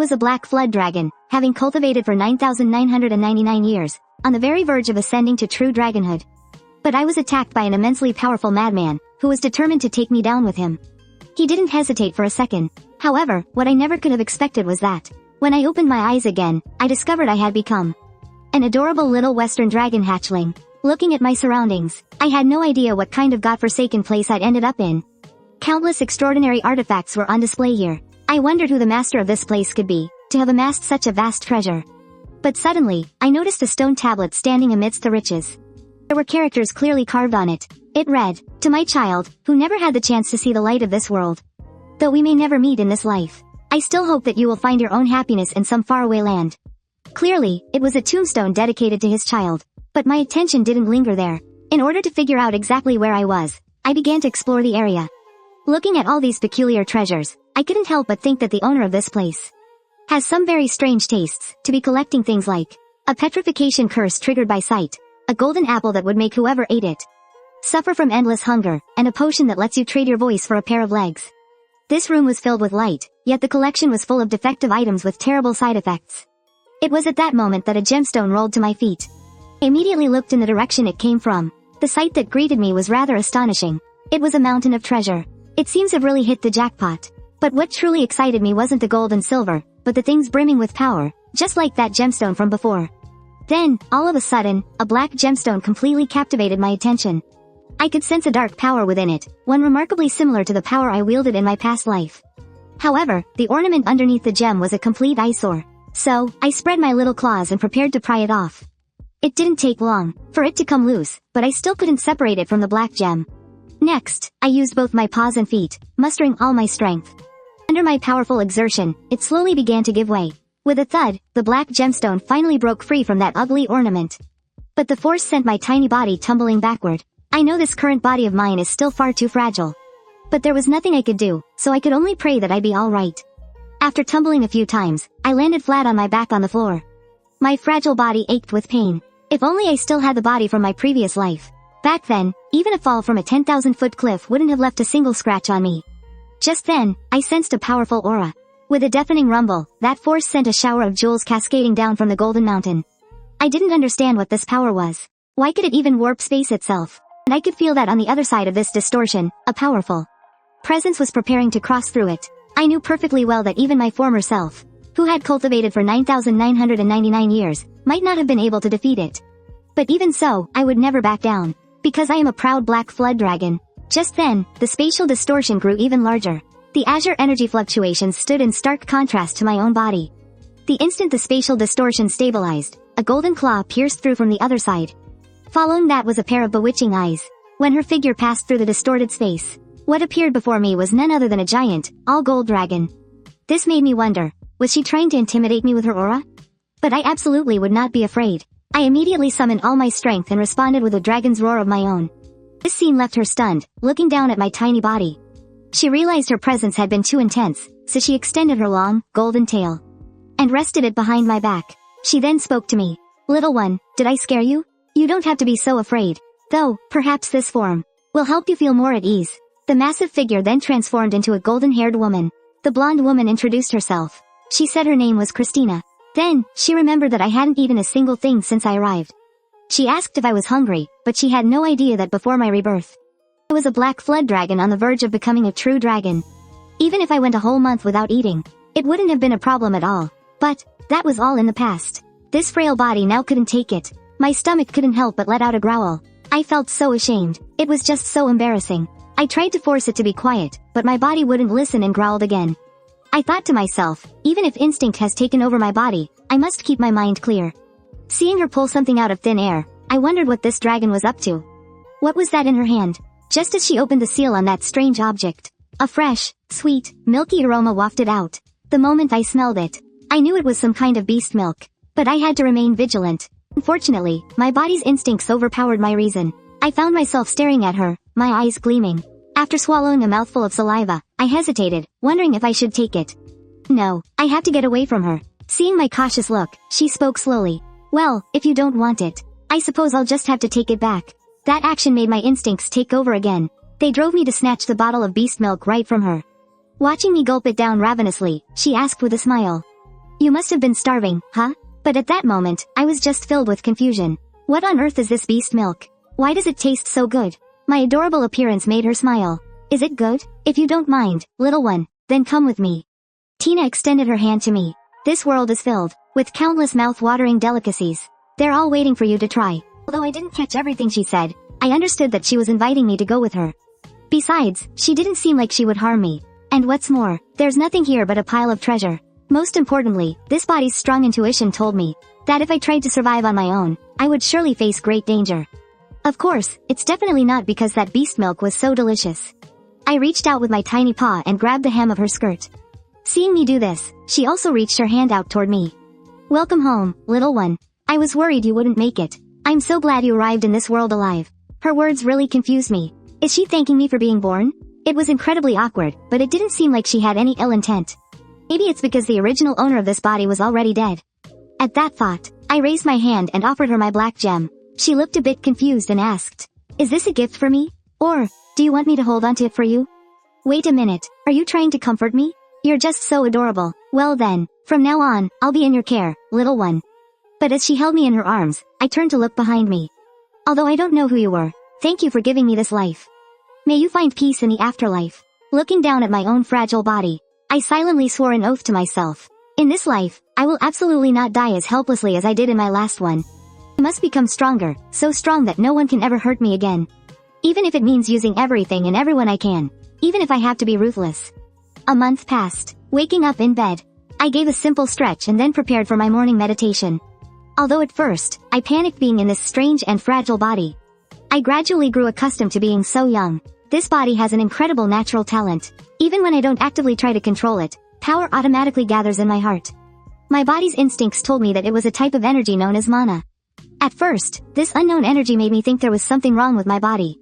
was a black flood dragon, having cultivated for 9,999 years, on the very verge of ascending to true dragonhood. But I was attacked by an immensely powerful madman, who was determined to take me down with him. He didn't hesitate for a second. However, what I never could have expected was that, when I opened my eyes again, I discovered I had become an adorable little western dragon hatchling. Looking at my surroundings, I had no idea what kind of godforsaken place I'd ended up in. Countless extraordinary artifacts were on display here. I wondered who the master of this place could be, to have amassed such a vast treasure. But suddenly, I noticed a stone tablet standing amidst the riches. There were characters clearly carved on it. It read, "To my child, who never had the chance to see the light of this world. Though we may never meet in this life, I still hope that you will find your own happiness in some faraway land." Clearly, it was a tombstone dedicated to his child. But my attention didn't linger there. In order to figure out exactly where I was, I began to explore the area. Looking at all these peculiar treasures, I couldn't help but think that the owner of this place has some very strange tastes, to be collecting things like a petrification curse triggered by sight, a golden apple that would make whoever ate it suffer from endless hunger, and a potion that lets you trade your voice for a pair of legs. This room was filled with light, yet the collection was full of defective items with terrible side effects. It was at that moment that a gemstone rolled to my feet. I immediately looked in the direction it came from. The sight that greeted me was rather astonishing. It was a mountain of treasure. It seems to have really hit the jackpot. But what truly excited me wasn't the gold and silver, but the things brimming with power, just like that gemstone from before. Then, all of a sudden, a black gemstone completely captivated my attention. I could sense a dark power within it, one remarkably similar to the power I wielded in my past life. However, the ornament underneath the gem was a complete eyesore. So, I spread my little claws and prepared to pry it off. It didn't take long for it to come loose, but I still couldn't separate it from the black gem. Next, I used both my paws and feet, mustering all my strength. Under my powerful exertion, it slowly began to give way. With a thud, the black gemstone finally broke free from that ugly ornament. But the force sent my tiny body tumbling backward. I know this current body of mine is still far too fragile. But there was nothing I could do, so I could only pray that I'd be alright. After tumbling a few times, I landed flat on my back on the floor. My fragile body ached with pain. If only I still had the body from my previous life. Back then, even a fall from a 10,000-foot cliff wouldn't have left a single scratch on me. Just then, I sensed a powerful aura. With a deafening rumble, that force sent a shower of jewels cascading down from the golden mountain. I didn't understand what this power was. Why could it even warp space itself? And I could feel that on the other side of this distortion, a powerful presence was preparing to cross through it. I knew perfectly well that even my former self, who had cultivated for 9,999 years, might not have been able to defeat it. But even so, I would never back down. Because I am a proud black flood dragon. Just then, the spatial distortion grew even larger. The azure energy fluctuations stood in stark contrast to my own body. The instant the spatial distortion stabilized, a golden claw pierced through from the other side. Following that was a pair of bewitching eyes. When her figure passed through the distorted space, what appeared before me was none other than a giant, all-gold dragon. This made me wonder, was she trying to intimidate me with her aura? But I absolutely would not be afraid. I immediately summoned all my strength and responded with a dragon's roar of my own. This scene left her stunned, looking down at my tiny body. She realized her presence had been too intense, so she extended her long, golden tail and rested it behind my back. She then spoke to me. "Little one, did I scare you? You don't have to be so afraid. Though, perhaps this form will help you feel more at ease." The massive figure then transformed into a golden-haired woman. The blonde woman introduced herself. She said her name was Christina. Then, she remembered that I hadn't eaten a single thing since I arrived. She asked if I was hungry, but she had no idea that before my rebirth, I was a black flood dragon on the verge of becoming a true dragon. Even if I went a whole month without eating, it wouldn't have been a problem at all. But, that was all in the past. This frail body now couldn't take it. My stomach couldn't help but let out a growl. I felt so ashamed. It was just so embarrassing. I tried to force it to be quiet, but my body wouldn't listen and growled again. I thought to myself, even if instinct has taken over my body, I must keep my mind clear. Seeing her pull something out of thin air, I wondered what this dragon was up to. What was that in her hand? Just as she opened the seal on that strange object, a fresh, sweet, milky aroma wafted out. The moment I smelled it, I knew it was some kind of beast milk. But I had to remain vigilant. Unfortunately, my body's instincts overpowered my reason. I found myself staring at her, my eyes gleaming. After swallowing a mouthful of saliva, I hesitated, wondering if I should take it. No, I had to get away from her. Seeing my cautious look, she spoke slowly. "Well, if you don't want it, I suppose I'll just have to take it back." That action made my instincts take over again. They drove me to snatch the bottle of beast milk right from her. Watching me gulp it down ravenously, she asked with a smile, You must have been starving, huh? But at that moment, I was just filled with confusion. What on earth is this beast milk? Why does it taste so good? My adorable appearance made her smile. Is it good? If you don't mind, little one, then come with me. Tina extended her hand to me. This world is filled with countless mouth-watering delicacies. They're all waiting for you to try. Although I didn't catch everything she said, I understood that she was inviting me to go with her. Besides, she didn't seem like she would harm me. And what's more, there's nothing here but a pile of treasure. Most importantly, this body's strong intuition told me that if I tried to survive on my own, I would surely face great danger. Of course, it's definitely not because that beast milk was so delicious. I reached out with my tiny paw and grabbed the hem of her skirt. Seeing me do this, she also reached her hand out toward me. Welcome home, little one. I was worried you wouldn't make it. I'm so glad you arrived in this world alive. Her words really confused me. Is she thanking me for being born? It was incredibly awkward, but it didn't seem like she had any ill intent. Maybe it's because the original owner of this body was already dead. At that thought, I raised my hand and offered her my black gem. She looked a bit confused and asked, "Is this a gift for me? Or, do you want me to hold onto it for you?" Wait a minute, are you trying to comfort me? You're just so adorable. Well then, from now on, I'll be in your care, little one. But as she held me in her arms, I turned to look behind me. Although I don't know who you were, thank you for giving me this life. May you find peace in the afterlife. Looking down at my own fragile body, I silently swore an oath to myself. In this life, I will absolutely not die as helplessly as I did in my last one. I must become stronger, so strong that no one can ever hurt me again. Even if it means using everything and everyone I can. Even if I have to be ruthless. A month passed. Waking up in bed, I gave a simple stretch and then prepared for my morning meditation. Although at first, I panicked being in this strange and fragile body. I gradually grew accustomed to being so young. This body has an incredible natural talent. Even when I don't actively try to control it, power automatically gathers in my heart. My body's instincts told me that it was a type of energy known as mana. At first, this unknown energy made me think there was something wrong with my body.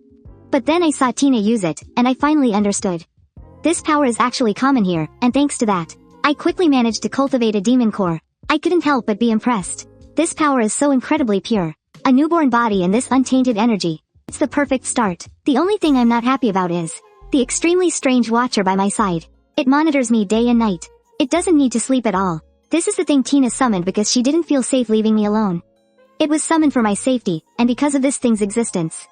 But then I saw Tina use it, and I finally understood. This power is actually common here, and thanks to that, I quickly managed to cultivate a demon core. I couldn't help but be impressed. This power is so incredibly pure. A newborn body and this untainted energy. It's the perfect start. The only thing I'm not happy about is the extremely strange watcher by my side. It monitors me day and night. It doesn't need to sleep at all. This is the thing Tina summoned because she didn't feel safe leaving me alone. It was summoned for my safety, and because of this thing's existence.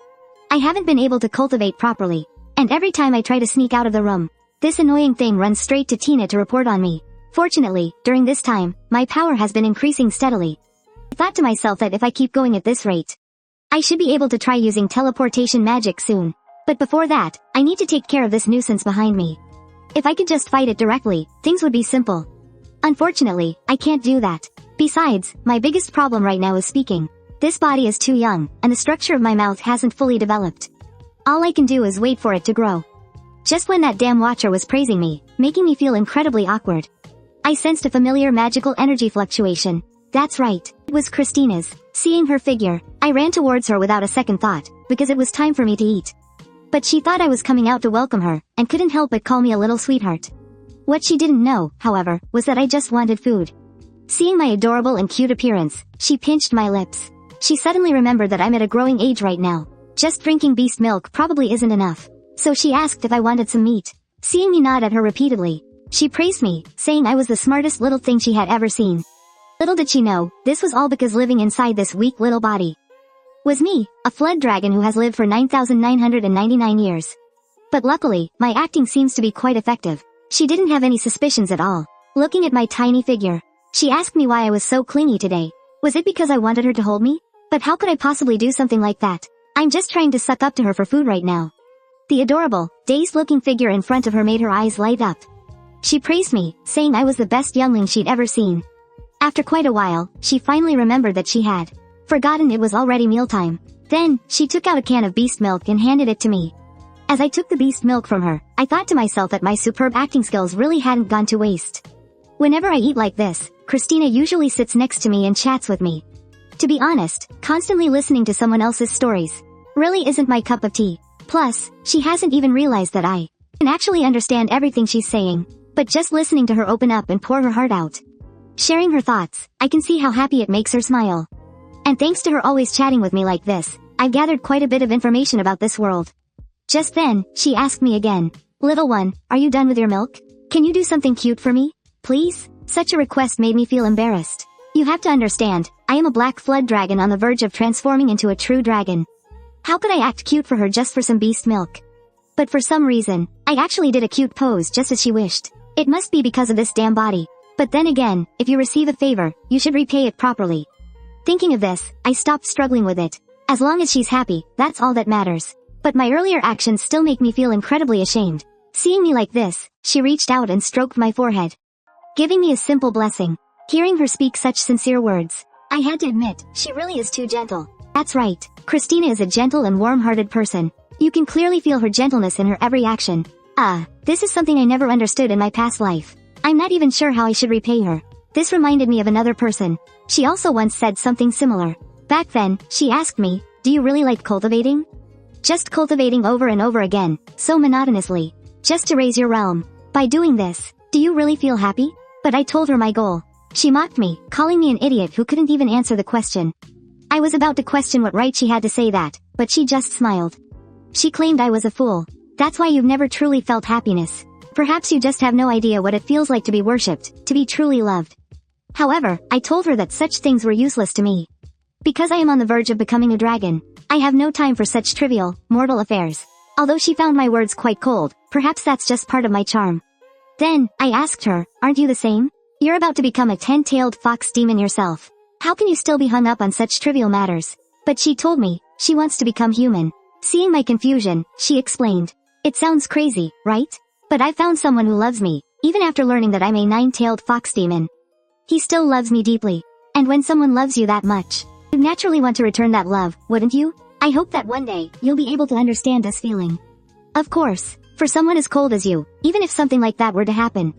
I haven't been able to cultivate properly, and every time I try to sneak out of the room, this annoying thing runs straight to Tina to report on me. Fortunately, during this time, my power has been increasing steadily. I thought to myself that if I keep going at this rate, I should be able to try using teleportation magic soon. But before that, I need to take care of this nuisance behind me. If I could just fight it directly, things would be simple. Unfortunately, I can't do that. Besides, my biggest problem right now is speaking. This body is too young, and the structure of my mouth hasn't fully developed. All I can do is wait for it to grow. Just when that damn watcher was praising me, making me feel incredibly awkward, I sensed a familiar magical energy fluctuation. That's right, it was Christina's. Seeing her figure, I ran towards her without a second thought, because it was time for me to eat. But she thought I was coming out to welcome her, and couldn't help but call me a little sweetheart. What she didn't know, however, was that I just wanted food. Seeing my adorable and cute appearance, she pinched my lips. She suddenly remembered that I'm at a growing age right now. Just drinking beast milk probably isn't enough. So she asked if I wanted some meat. Seeing me nod at her repeatedly, she praised me, saying I was the smartest little thing she had ever seen. Little did she know, this was all because living inside this weak little body was me, a flood dragon who has lived for 9,999 years. But luckily, my acting seems to be quite effective. She didn't have any suspicions at all. Looking at my tiny figure, she asked me why I was so clingy today. Was it because I wanted her to hold me? But how could I possibly do something like that? I'm just trying to suck up to her for food right now. The adorable, dazed-looking figure in front of her made her eyes light up. She praised me, saying I was the best youngling she'd ever seen. After quite a while, she finally remembered that she had forgotten it was already mealtime. Then, she took out a can of beast milk and handed it to me. As I took the beast milk from her, I thought to myself that my superb acting skills really hadn't gone to waste. Whenever I eat like this, Christina usually sits next to me and chats with me. To be honest, constantly listening to someone else's stories really isn't my cup of tea. Plus, she hasn't even realized that I can actually understand everything she's saying. But just listening to her open up and pour her heart out, sharing her thoughts, I can see how happy it makes her smile. And thanks to her always chatting with me like this, I've gathered quite a bit of information about this world. Just then, she asked me again, "Little one, are you done with your milk? Can you do something cute for me? Please?" Such a request made me feel embarrassed. You have to understand, I am a black flood dragon on the verge of transforming into a true dragon. How could I act cute for her just for some beast milk? But for some reason, I actually did a cute pose just as she wished. It must be because of this damn body. But then again, if you receive a favor, you should repay it properly. Thinking of this, I stopped struggling with it. As long as she's happy, that's all that matters. But my earlier actions still make me feel incredibly ashamed. Seeing me like this, she reached out and stroked my forehead, giving me a simple blessing. Hearing her speak such sincere words, I had to admit, she really is too gentle. That's right, Christina is a gentle and warm-hearted person. You can clearly feel her gentleness in her every action. This is something I never understood in my past life. I'm not even sure how I should repay her. This reminded me of another person. She also once said something similar. Back then, she asked me, do you really like cultivating? Just cultivating over and over again, so monotonously. Just to raise your realm. By doing this, do you really feel happy? But I told her my goal. She mocked me, calling me an idiot who couldn't even answer the question. I was about to question what right she had to say that, but she just smiled. She claimed I was a fool. That's why you've never truly felt happiness. Perhaps you just have no idea what it feels like to be worshipped, to be truly loved. However, I told her that such things were useless to me. Because I am on the verge of becoming a dragon, I have no time for such trivial, mortal affairs. Although she found my words quite cold, perhaps that's just part of my charm. Then, I asked her, aren't you the same? You're about to become a 10-tailed fox demon yourself. How can you still be hung up on such trivial matters? But she told me, she wants to become human. Seeing my confusion, she explained. It sounds crazy, right? But I found someone who loves me, even after learning that I'm a 9-tailed fox demon. He still loves me deeply. And when someone loves you that much, you naturally want to return that love, wouldn't you? I hope that one day, you'll be able to understand this feeling. Of course, for someone as cold as you, even if something like that were to happen,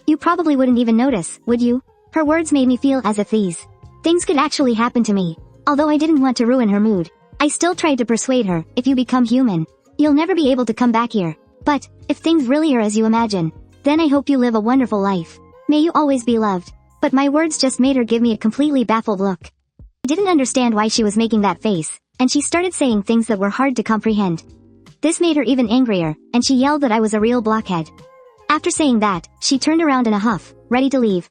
you probably wouldn't even notice, would you? Her words made me feel as if these things could actually happen to me. Although I didn't want to ruin her mood, I still tried to persuade her, if you become human, you'll never be able to come back here. But, if things really are as you imagine, then I hope you live a wonderful life. May you always be loved. But my words just made her give me a completely baffled look. I didn't understand why she was making that face, and she started saying things that were hard to comprehend. This made her even angrier, and she yelled that I was a real blockhead. After saying that, she turned around in a huff, ready to leave.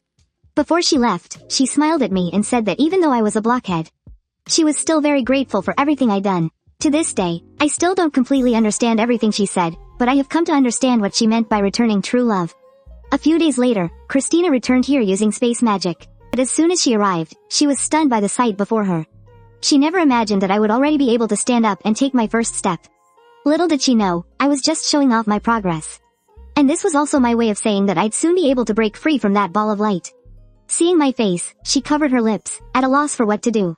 Before she left, she smiled at me and said that even though I was a blockhead, she was still very grateful for everything I'd done. To this day, I still don't completely understand everything she said, but I have come to understand what she meant by returning true love. A few days later, Christina returned here using space magic. But as soon as she arrived, she was stunned by the sight before her. She never imagined that I would already be able to stand up and take my first step. Little did she know, I was just showing off my progress. And this was also my way of saying that I'd soon be able to break free from that ball of light. Seeing my face, she covered her lips, at a loss for what to do.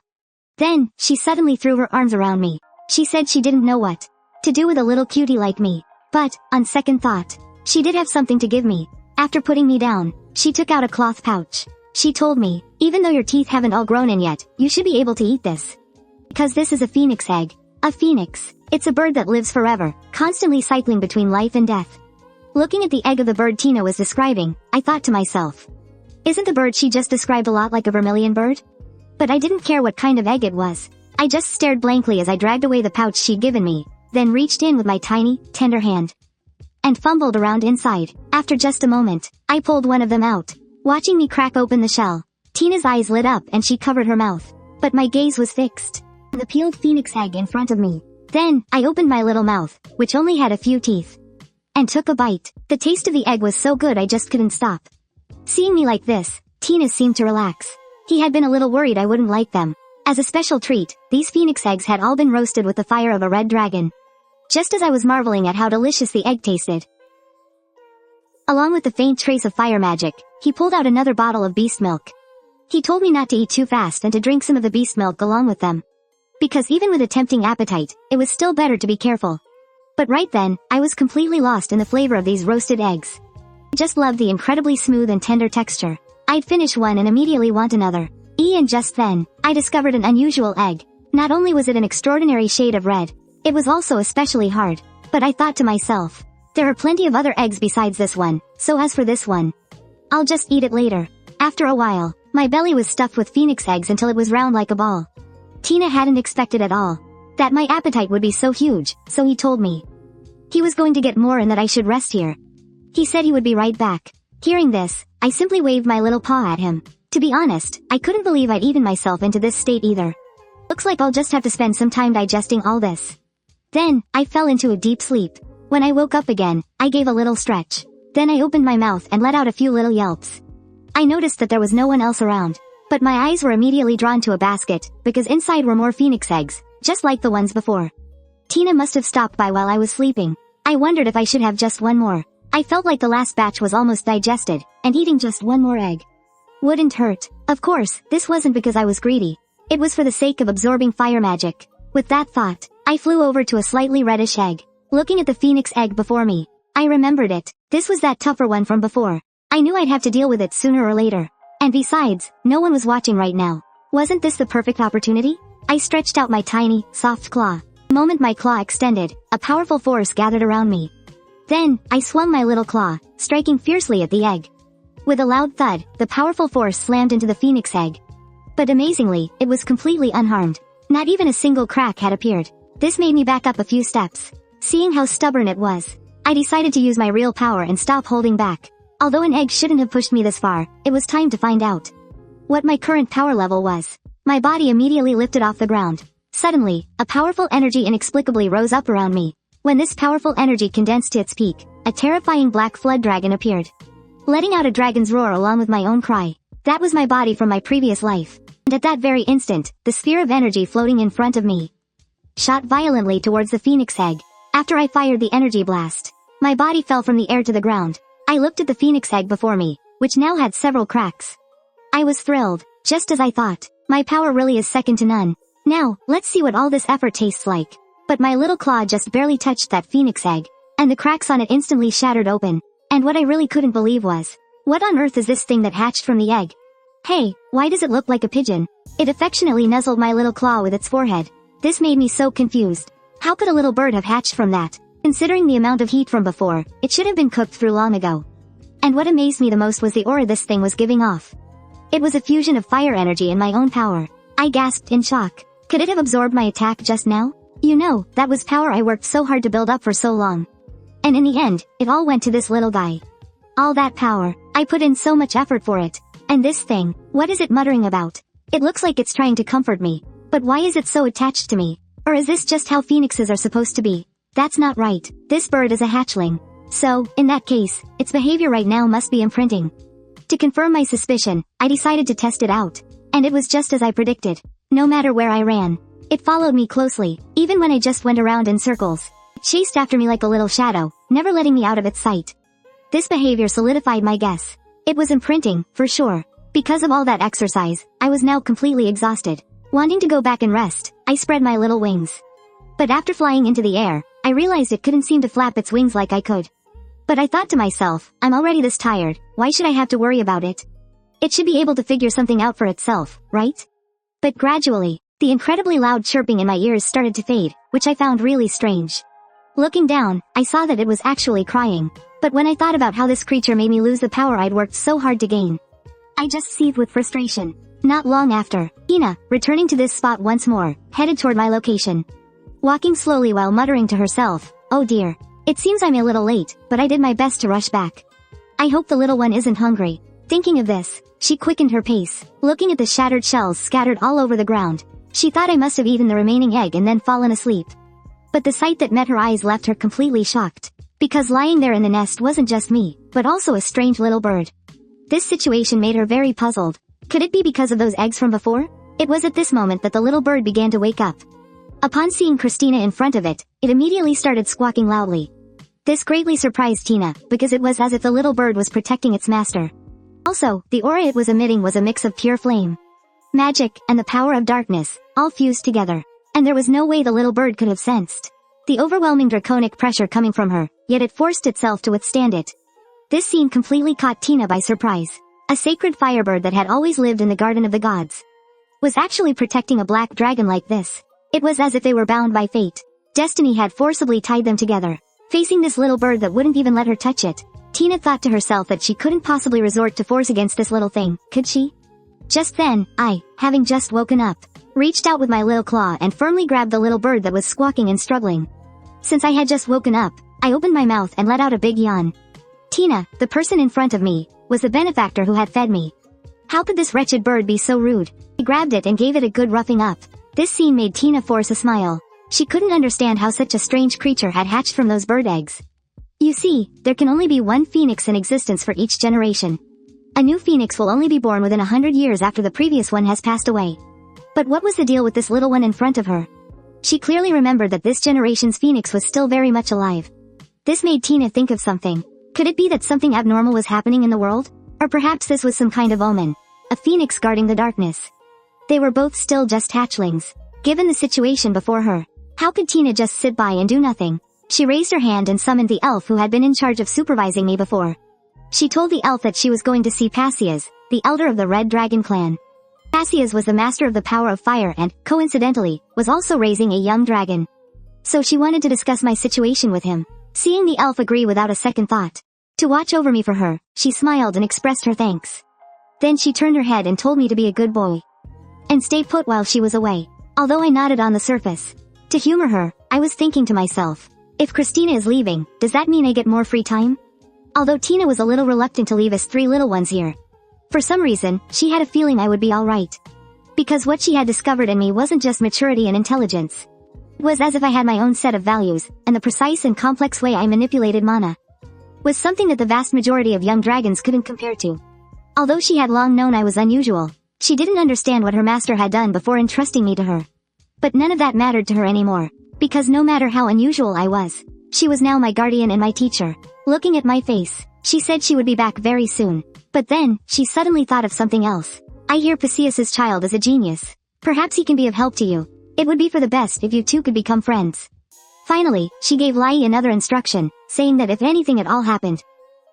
Then, she suddenly threw her arms around me. She said she didn't know what to do with a little cutie like me. But, on second thought, she did have something to give me. After putting me down, she took out a cloth pouch. She told me, even though your teeth haven't all grown in yet, you should be able to eat this. Because this is a phoenix egg. A phoenix. It's a bird that lives forever, constantly cycling between life and death. Looking at the egg of the bird Tina was describing, I thought to myself, isn't the bird she just described a lot like a vermilion bird? But I didn't care what kind of egg it was. I just stared blankly as I dragged away the pouch she'd given me, then reached in with my tiny, tender hand and fumbled around inside. After just a moment, I pulled one of them out. Watching me crack open the shell, Tina's eyes lit up and she covered her mouth. But my gaze was fixed on the peeled phoenix egg in front of me. Then, I opened my little mouth, which only had a few teeth, and took a bite. The taste of the egg was so good I just couldn't stop. Seeing me like this, Tina seemed to relax. He had been a little worried I wouldn't like them. As a special treat, these phoenix eggs had all been roasted with the fire of a red dragon. Just as I was marveling at how delicious the egg tasted, along with the faint trace of fire magic, he pulled out another bottle of beast milk. He told me not to eat too fast and to drink some of the beast milk along with them. Because even with a tempting appetite, it was still better to be careful. But right then, I was completely lost in the flavor of these roasted eggs. I just loved the incredibly smooth and tender texture. I'd finish one and immediately want another. And just then, I discovered an unusual egg. Not only was it an extraordinary shade of red, it was also especially hard. But I thought to myself, there are plenty of other eggs besides this one, so as for this one, I'll just eat it later. After a while, my belly was stuffed with phoenix eggs until it was round like a ball. Tina hadn't expected at all that my appetite would be so huge, so he told me he was going to get more and that I should rest here. He said he would be right back. Hearing this, I simply waved my little paw at him. To be honest, I couldn't believe I'd eaten myself into this state either. Looks like I'll just have to spend some time digesting all this. Then, I fell into a deep sleep. When I woke up again, I gave a little stretch. Then I opened my mouth and let out a few little yelps. I noticed that there was no one else around. But my eyes were immediately drawn to a basket, because inside were more phoenix eggs, just like the ones before. Tina must have stopped by while I was sleeping. I wondered if I should have just one more. I felt like the last batch was almost digested, and eating just one more egg wouldn't hurt. Of course, this wasn't because I was greedy. It was for the sake of absorbing fire magic. With that thought, I flew over to a slightly reddish egg. Looking at the phoenix egg before me, I remembered it. This was that tougher one from before. I knew I'd have to deal with it sooner or later. And besides, no one was watching right now. Wasn't this the perfect opportunity? I stretched out my tiny, soft claw. The moment my claw extended, a powerful force gathered around me. Then, I swung my little claw, striking fiercely at the egg. With a loud thud, the powerful force slammed into the phoenix egg. But amazingly, it was completely unharmed. Not even a single crack had appeared. This made me back up a few steps. Seeing how stubborn it was, I decided to use my real power and stop holding back. Although an egg shouldn't have pushed me this far, it was time to find out what my current power level was. My body immediately lifted off the ground. Suddenly, a powerful energy inexplicably rose up around me. When this powerful energy condensed to its peak, a terrifying black flood dragon appeared, letting out a dragon's roar along with my own cry. That was my body from my previous life. And at that very instant, the sphere of energy floating in front of me shot violently towards the phoenix egg. After I fired the energy blast, my body fell from the air to the ground. I looked at the phoenix egg before me, which now had several cracks. I was thrilled, just as I thought. My power really is second to none. Now, let's see what all this effort tastes like. But my little claw just barely touched that phoenix egg, and the cracks on it instantly shattered open. And what I really couldn't believe was, what on earth is this thing that hatched from the egg? Hey, why does it look like a pigeon? It affectionately nuzzled my little claw with its forehead. This made me so confused. How could a little bird have hatched from that? Considering the amount of heat from before, it should have been cooked through long ago. And what amazed me the most was the aura this thing was giving off. It was a fusion of fire energy and my own power. I gasped in shock. Could it have absorbed my attack just now? You know, that was power I worked so hard to build up for so long. And in the end, it all went to this little guy. All that power, I put in so much effort for it. And this thing, what is it muttering about? It looks like it's trying to comfort me. But why is it so attached to me? Or is this just how phoenixes are supposed to be? That's not right. This bird is a hatchling. So, in that case, its behavior right now must be imprinting. To confirm my suspicion, I decided to test it out. And it was just as I predicted. No matter where I ran, it followed me closely, even when I just went around in circles. It chased after me like a little shadow, never letting me out of its sight. This behavior solidified my guess. It was imprinting, for sure. Because of all that exercise, I was now completely exhausted. Wanting to go back and rest, I spread my little wings. But after flying into the air, I realized it couldn't seem to flap its wings like I could. But I thought to myself, I'm already this tired, why should I have to worry about it? It should be able to figure something out for itself, right? But gradually, the incredibly loud chirping in my ears started to fade, which I found really strange. Looking down, I saw that it was actually crying. But when I thought about how this creature made me lose the power I'd worked so hard to gain, I just seethed with frustration. Not long after, Ina, returning to this spot once more, headed toward my location. Walking slowly while muttering to herself, oh dear. It seems I'm a little late, but I did my best to rush back. I hope the little one isn't hungry. Thinking of this, she quickened her pace, looking at the shattered shells scattered all over the ground. She thought I must have eaten the remaining egg and then fallen asleep. But the sight that met her eyes left her completely shocked. Because lying there in the nest wasn't just me, but also a strange little bird. This situation made her very puzzled. Could it be because of those eggs from before? It was at this moment that the little bird began to wake up. Upon seeing Christina in front of it, it immediately started squawking loudly. This greatly surprised Tina, because it was as if the little bird was protecting its master. Also, the aura it was emitting was a mix of pure flame, magic, and the power of darkness, all fused together. And there was no way the little bird could have sensed the overwhelming draconic pressure coming from her, yet it forced itself to withstand it. This scene completely caught Tina by surprise. A sacred firebird that had always lived in the Garden of the Gods was actually protecting a black dragon like this. It was as if they were bound by fate. Destiny had forcibly tied them together. Facing this little bird that wouldn't even let her touch it, Tina thought to herself that she couldn't possibly resort to force against this little thing, could she? Just then, I, having just woken up, reached out with my little claw and firmly grabbed the little bird that was squawking and struggling. Since I had just woken up, I opened my mouth and let out a big yawn. Tina, the person in front of me, was the benefactor who had fed me. How could this wretched bird be so rude? I grabbed it and gave it a good roughing up. This scene made Tina force a smile. She couldn't understand how such a strange creature had hatched from those bird eggs. You see, there can only be one phoenix in existence for each generation. A new phoenix will only be born within 100 years after the previous one has passed away. But what was the deal with this little one in front of her? She clearly remembered that this generation's phoenix was still very much alive. This made Tina think of something. Could it be that something abnormal was happening in the world? Or perhaps this was some kind of omen. A phoenix guarding the darkness. They were both still just hatchlings. Given the situation before her, how could Tina just sit by and do nothing? She raised her hand and summoned the elf who had been in charge of supervising me before. She told the elf that she was going to see Pasias, the elder of the Red Dragon clan. Pasias was the master of the power of fire and, coincidentally, was also raising a young dragon. So she wanted to discuss my situation with him. Seeing the elf agree without a second thought to watch over me for her, she smiled and expressed her thanks. Then she turned her head and told me to be a good boy and stay put while she was away. Although I nodded on the surface. To humor her, I was thinking to myself, if Christina is leaving, does that mean I get more free time? Although Tina was a little reluctant to leave us three little ones here. For some reason, she had a feeling I would be alright. Because what she had discovered in me wasn't just maturity and intelligence. It was as if I had my own set of values, and the precise and complex way I manipulated mana was something that the vast majority of young dragons couldn't compare to. Although she had long known I was unusual, she didn't understand what her master had done before entrusting me to her. But none of that mattered to her anymore. Because no matter how unusual I was, she was now my guardian and my teacher. Looking at my face, she said she would be back very soon. But then, she suddenly thought of something else. I hear Pasias' child is a genius. Perhaps he can be of help to you. It would be for the best if you two could become friends. Finally, she gave Lai another instruction, saying that if anything at all happened,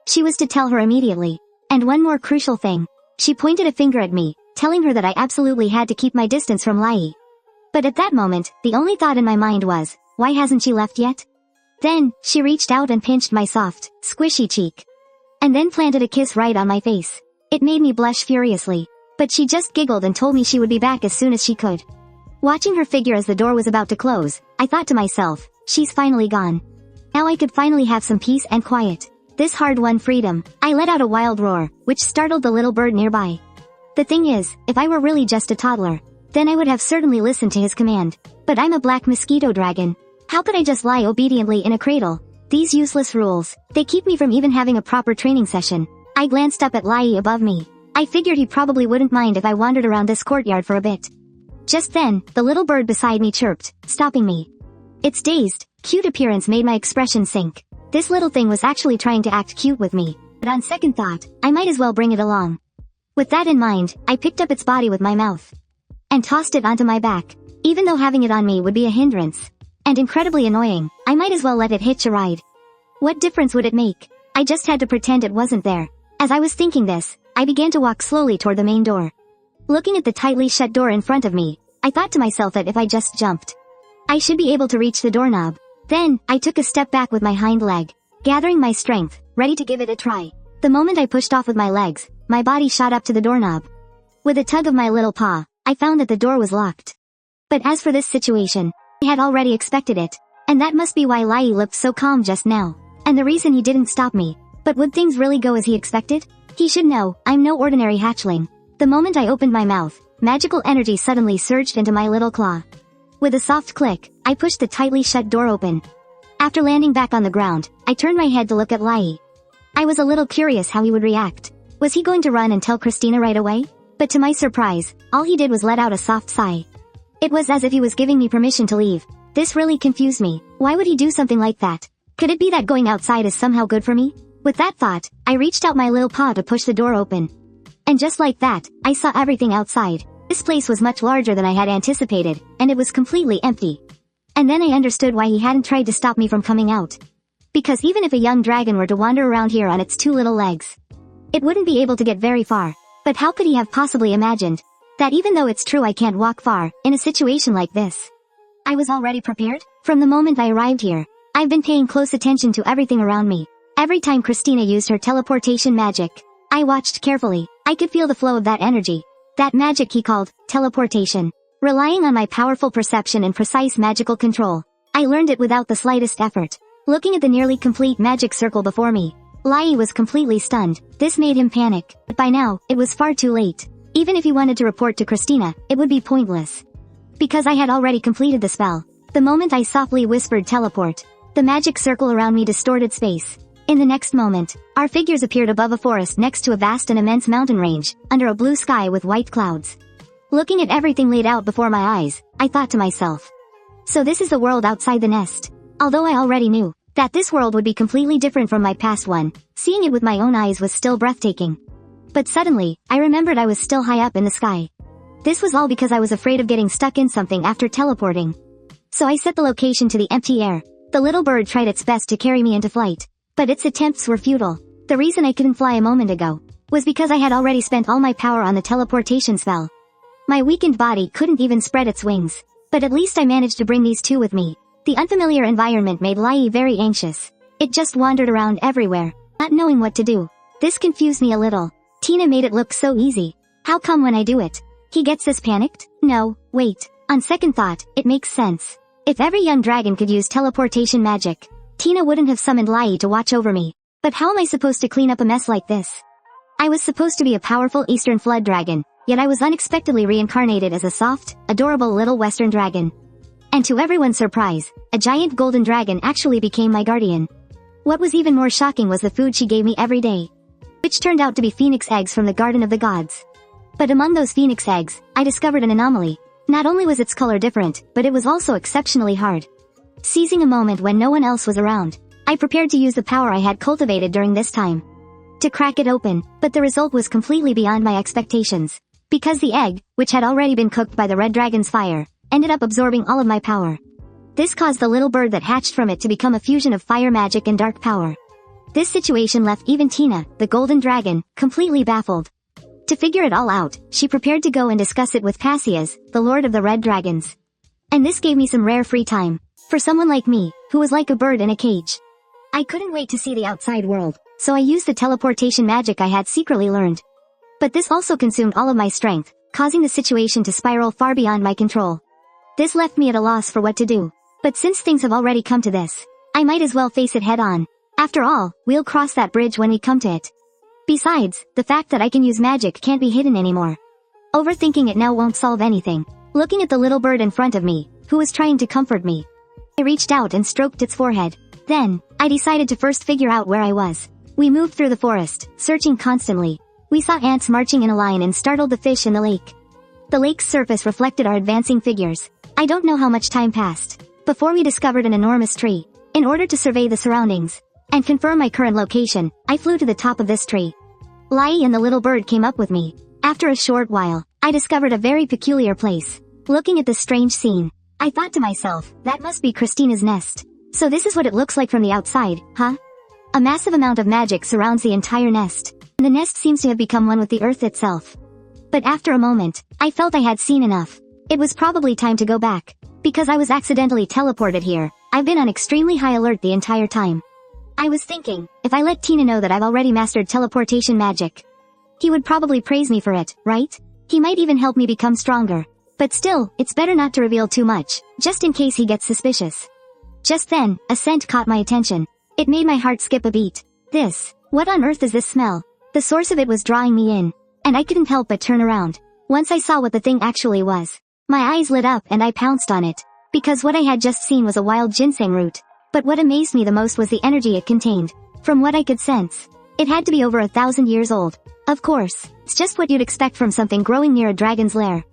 she was to tell her immediately. And one more crucial thing. She pointed a finger at me, telling her that I absolutely had to keep my distance from Lai. But at that moment, the only thought in my mind was, why hasn't she left yet? Then, she reached out and pinched my soft, squishy cheek. And then planted a kiss right on my face. It made me blush furiously. But she just giggled and told me she would be back as soon as she could. Watching her figure as the door was about to close, I thought to myself, she's finally gone. Now I could finally have some peace and quiet. This hard-won freedom. I let out a wild roar, which startled the little bird nearby. The thing is, if I were really just a toddler, then I would have certainly listened to his command. But I'm a black mosquito dragon. How could I just lie obediently in a cradle? These useless rules, they keep me from even having a proper training session. I glanced up at Lai above me. I figured he probably wouldn't mind if I wandered around this courtyard for a bit. Just then, the little bird beside me chirped, stopping me. Its dazed, cute appearance made my expression sink. This little thing was actually trying to act cute with me. But on second thought, I might as well bring it along. With that in mind, I picked up its body with my mouth and tossed it onto my back. Even though having it on me would be a hindrance and incredibly annoying, I might as well let it hitch a ride. What difference would it make? I just had to pretend it wasn't there. As I was thinking this, I began to walk slowly toward the main door. Looking at the tightly shut door in front of me, I thought to myself that if I just jumped, I should be able to reach the doorknob. Then, I took a step back with my hind leg, gathering my strength, ready to give it a try. The moment I pushed off with my legs, my body shot up to the doorknob. With a tug of my little paw, I found that the door was locked. But as for this situation, I had already expected it. And that must be why Lai looked so calm just now. And the reason he didn't stop me. But would things really go as he expected? He should know, I'm no ordinary hatchling. The moment I opened my mouth, magical energy suddenly surged into my little claw. With a soft click, I pushed the tightly shut door open. After landing back on the ground, I turned my head to look at Lai. I was a little curious how he would react. Was he going to run and tell Christina right away? But to my surprise, all he did was let out a soft sigh. It was as if he was giving me permission to leave. This really confused me. Why would he do something like that? Could it be that going outside is somehow good for me? With that thought, I reached out my little paw to push the door open. And just like that, I saw everything outside. This place was much larger than I had anticipated, and it was completely empty. And then I understood why he hadn't tried to stop me from coming out. Because even if a young dragon were to wander around here on its two little legs, it wouldn't be able to get very far. But how could he have possibly imagined that even though it's true I can't walk far, in a situation like this, I was already prepared? From the moment I arrived here, I've been paying close attention to everything around me. Every time Christina used her teleportation magic, I watched carefully. I could feel the flow of that energy. That magic he called teleportation. Relying on my powerful perception and precise magical control, I learned it without the slightest effort. Looking at the nearly complete magic circle before me, Lai was completely stunned. This made him panic. But by now, it was far too late. Even if he wanted to report to Christina, it would be pointless. Because I had already completed the spell. The moment I softly whispered teleport, the magic circle around me distorted space. In the next moment, our figures appeared above a forest next to a vast and immense mountain range, under a blue sky with white clouds. Looking at everything laid out before my eyes, I thought to myself. So this is the world outside the nest. Although I already knew that this world would be completely different from my past one, seeing it with my own eyes was still breathtaking. But suddenly, I remembered I was still high up in the sky. This was all because I was afraid of getting stuck in something after teleporting. So I set the location to the empty air. The little bird tried its best to carry me into flight, but its attempts were futile. The reason I couldn't fly a moment ago was because I had already spent all my power on the teleportation spell. My weakened body couldn't even spread its wings, but at least I managed to bring these two with me. The unfamiliar environment made Lai very anxious. It just wandered around everywhere, not knowing what to do. This confused me a little. Tina made it look so easy. How come when I do it, he gets this panicked? No, wait. On second thought, it makes sense. If every young dragon could use teleportation magic, Tina wouldn't have summoned Lai to watch over me. But how am I supposed to clean up a mess like this? I was supposed to be a powerful Eastern Flood dragon, yet I was unexpectedly reincarnated as a soft, adorable little Western dragon. And to everyone's surprise, a giant golden dragon actually became my guardian. What was even more shocking was the food she gave me every day, which turned out to be phoenix eggs from the Garden of the Gods. But among those phoenix eggs, I discovered an anomaly. Not only was its color different, but it was also exceptionally hard. Seizing a moment when no one else was around, I prepared to use the power I had cultivated during this time to crack it open, but the result was completely beyond my expectations. Because the egg, which had already been cooked by the red dragon's fire, ended up absorbing all of my power. This caused the little bird that hatched from it to become a fusion of fire magic and dark power. This situation left even Tina, the golden dragon, completely baffled. To figure it all out, she prepared to go and discuss it with Cassius, the lord of the red dragons. And this gave me some rare free time. For someone like me, who was like a bird in a cage. I couldn't wait to see the outside world, so I used the teleportation magic I had secretly learned. But this also consumed all of my strength, causing the situation to spiral far beyond my control. This left me at a loss for what to do. But since things have already come to this, I might as well face it head on. After all, we'll cross that bridge when we come to it. Besides, the fact that I can use magic can't be hidden anymore. Overthinking it now won't solve anything. Looking at the little bird in front of me, who was trying to comfort me, I reached out and stroked its forehead. Then, I decided to first figure out where I was. We moved through the forest, searching constantly. We saw ants marching in a line and startled the fish in the lake. The lake's surface reflected our advancing figures. I don't know how much time passed before we discovered an enormous tree. In order to survey the surroundings and confirm my current location, I flew to the top of this tree. Lai and the little bird came up with me. After a short while, I discovered a very peculiar place. Looking at this strange scene, I thought to myself, that must be Christina's nest. So this is what it looks like from the outside, huh? A massive amount of magic surrounds the entire nest. The nest seems to have become one with the earth itself. But after a moment, I felt I had seen enough. It was probably time to go back. Because I was accidentally teleported here, I've been on extremely high alert the entire time. I was thinking, if I let Tina know that I've already mastered teleportation magic, he would probably praise me for it, right? He might even help me become stronger. But still, it's better not to reveal too much, just in case he gets suspicious. Just then, a scent caught my attention. It made my heart skip a beat. What on earth is this smell? The source of it was drawing me in, and I couldn't help but turn around. Once I saw what the thing actually was, my eyes lit up and I pounced on it. Because what I had just seen was a wild ginseng root. But what amazed me the most was the energy it contained. From what I could sense, it had to be over 1,000 years old. Of course, it's just what you'd expect from something growing near a dragon's lair.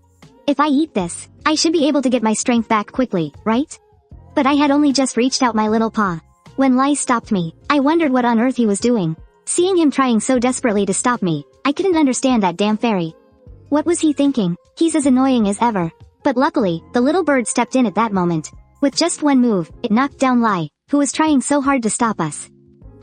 If I eat this, I should be able to get my strength back quickly, right? But I had only just reached out my little paw. When Lai stopped me, I wondered what on earth he was doing. Seeing him trying so desperately to stop me, I couldn't understand that damn fairy. What was he thinking? He's as annoying as ever. But luckily, the little bird stepped in at that moment. With just one move, it knocked down Lai, who was trying so hard to stop us.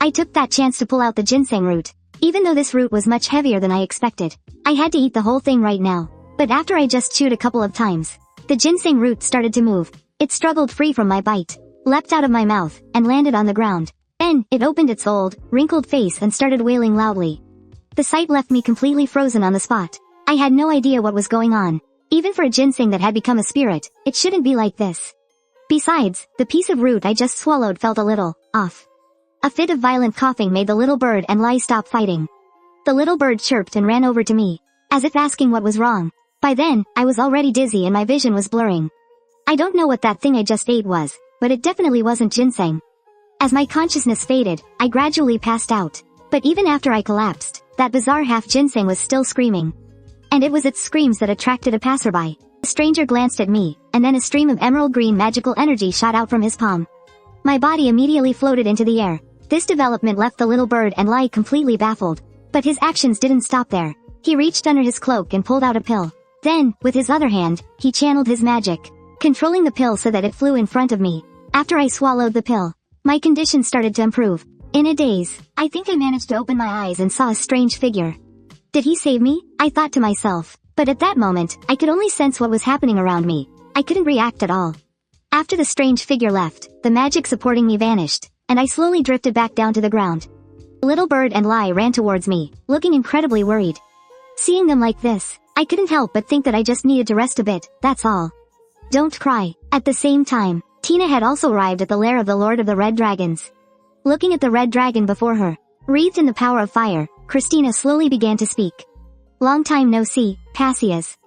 I took that chance to pull out the ginseng root. Even though this root was much heavier than I expected, I had to eat the whole thing right now. But after I just chewed a couple of times, the ginseng root started to move. It struggled free from my bite, leapt out of my mouth, and landed on the ground. Then, it opened its old, wrinkled face and started wailing loudly. The sight left me completely frozen on the spot. I had no idea what was going on. Even for a ginseng that had become a spirit, it shouldn't be like this. Besides, the piece of root I just swallowed felt a little off. A fit of violent coughing made the little bird and Lai stop fighting. The little bird chirped and ran over to me, as if asking what was wrong. By then, I was already dizzy and my vision was blurring. I don't know what that thing I just ate was, but it definitely wasn't ginseng. As my consciousness faded, I gradually passed out. But even after I collapsed, that bizarre half-ginseng was still screaming. And it was its screams that attracted a passerby. The stranger glanced at me, and then a stream of emerald green magical energy shot out from his palm. My body immediately floated into the air. This development left the little bird and Lai completely baffled. But his actions didn't stop there. He reached under his cloak and pulled out a pill. Then, with his other hand, he channeled his magic, controlling the pill so that it flew in front of me. After I swallowed the pill, my condition started to improve. In a daze, I think I managed to open my eyes and saw a strange figure. Did he save me? I thought to myself. But at that moment, I could only sense what was happening around me. I couldn't react at all. After the strange figure left, the magic supporting me vanished, and I slowly drifted back down to the ground. The little bird and Lai ran towards me, looking incredibly worried. Seeing them like this, I couldn't help but think that I just needed to rest a bit, that's all. Don't cry. At the same time, Tina had also arrived at the lair of the Lord of the Red Dragons. Looking at the red dragon before her, wreathed in the power of fire, Christina slowly began to speak. Long time no see, Passias.